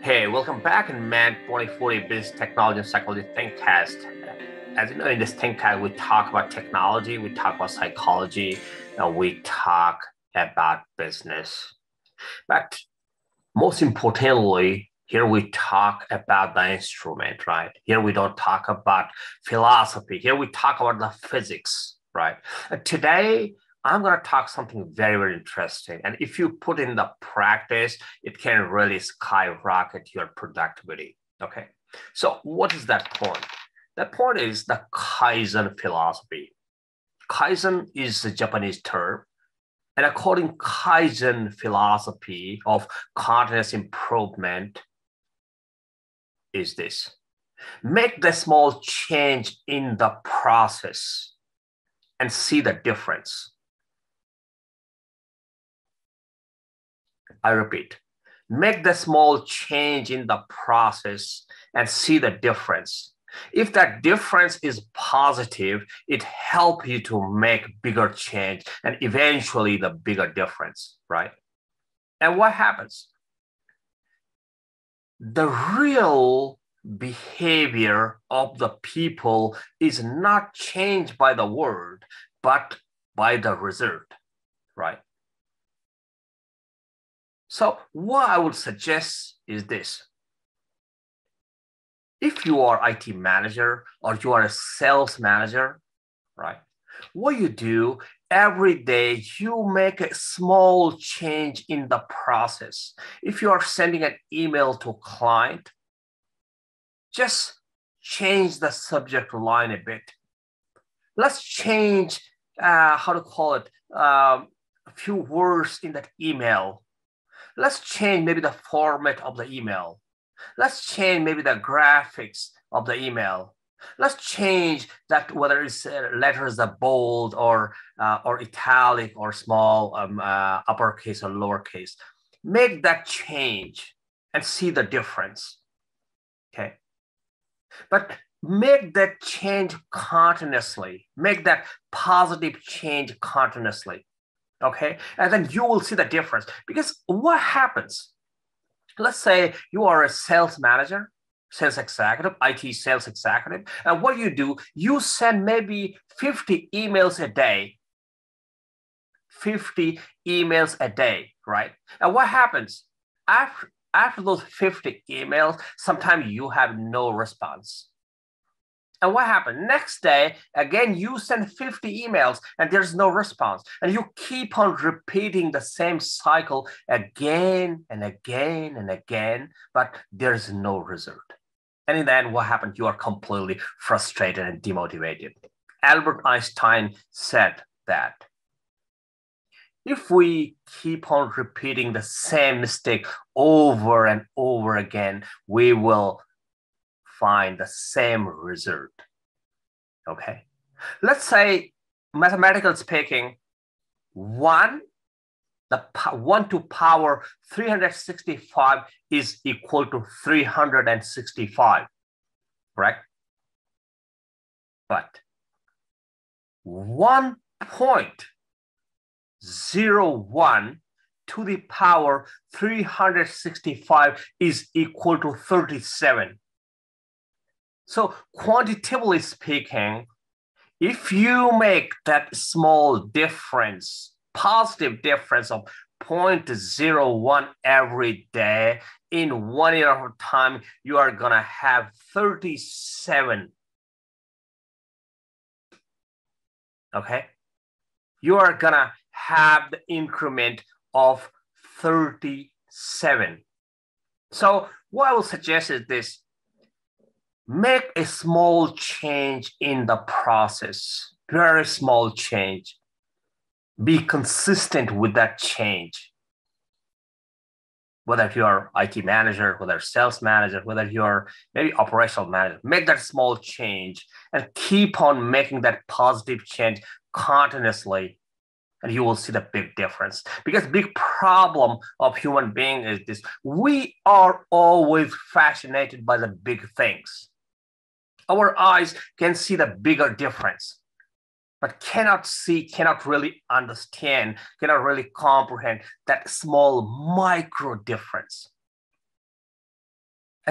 Hey, welcome back in Man 2040 Business Technology and Psychology ThinkCast. As you know, in this ThinkCast, we talk about technology, we talk about psychology, and we talk about business. But most importantly, here we talk about the instrument, right? Here we don't talk about philosophy. Here we talk about the physics, right? And today, I'm going to talk something very, very interesting. And if you put in the practice, it can really skyrocket your productivity. Okay. So, what is that point? That point is the Kaizen philosophy. Kaizen is a Japanese term. And according to Kaizen philosophy of continuous improvement is this. Make the small change in the process and see the difference. I repeat, make the small change in the process and see the difference. If that difference is positive, it helps you to make bigger change and eventually the bigger difference, right? And what happens? The real behavior of the people is not changed by the word, but by the result, right? So what I would suggest is this. If you are IT manager or you are a sales manager, right? What you do every day, you make a small change in the process. If you are sending an email to a client, just change the subject line a bit. Let's change, how to call it, a few words in that email. Let's change maybe the format of the email. Let's change maybe the graphics of the email. Let's change that whether it's letters are bold or italic or small, uppercase or lowercase. Make that change and see the difference. Okay, but make that change continuously. Make that positive change continuously. Okay, and then you will see the difference. Because what happens? Let's say you are a sales manager, sales executive, IT sales executive, and what do, you send maybe 50 emails a day. 50 emails a day, right? And what happens? After those 50 emails, sometimes you have no response. And what happened? Next day, again, you send 50 emails and there's no response. And you keep on repeating the same cycle again and again and again, but there's no result. And in the end, what happened? You are completely frustrated and demotivated. Albert Einstein said that if we keep on repeating the same mistake over and over again, we will find the same result. Okay. Let's say, mathematically speaking, 1 to power 365 is equal to 365, correct? But 1.01 to the power 365 is equal to 37. So quantitatively speaking, if you make that small difference, positive difference of 0.01 every day, in 1 year of time, you are going to have 37. Okay? You are going to have the increment of 37. So what I will suggest is this. Make a small change in the process, very small change. Be consistent with that change. Whether you're IT manager, whether sales manager, whether you're maybe operational manager, make that small change and keep on making that positive change continuously, and you will see the big difference. Because big problem of human being is this: we are always fascinated by the big things. Our eyes can see the bigger difference, but cannot really understand, cannot really comprehend that small micro difference.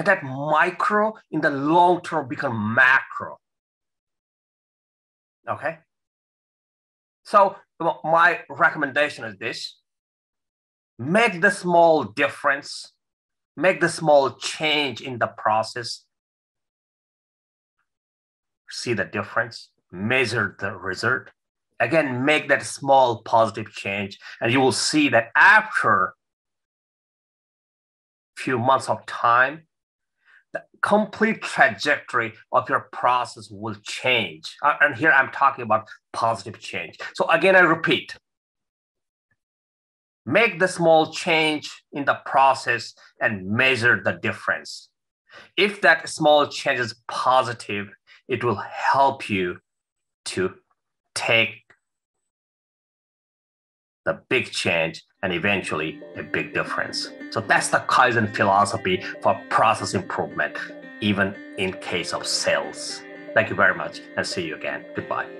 And that micro in the long term become macro. Okay? So my recommendation is this. Make the small difference, make the small change in the process, see the difference, measure the result. Again, make that small positive change, and you will see that after a few months of time, the complete trajectory of your process will change. And here I'm talking about positive change. So again, I repeat, make the small change in the process and measure the difference. If that small change is positive, it will help you to take the big change and eventually a big difference. So that's the Kaizen philosophy for process improvement, even in case of sales. Thank you very much and see you again. Goodbye.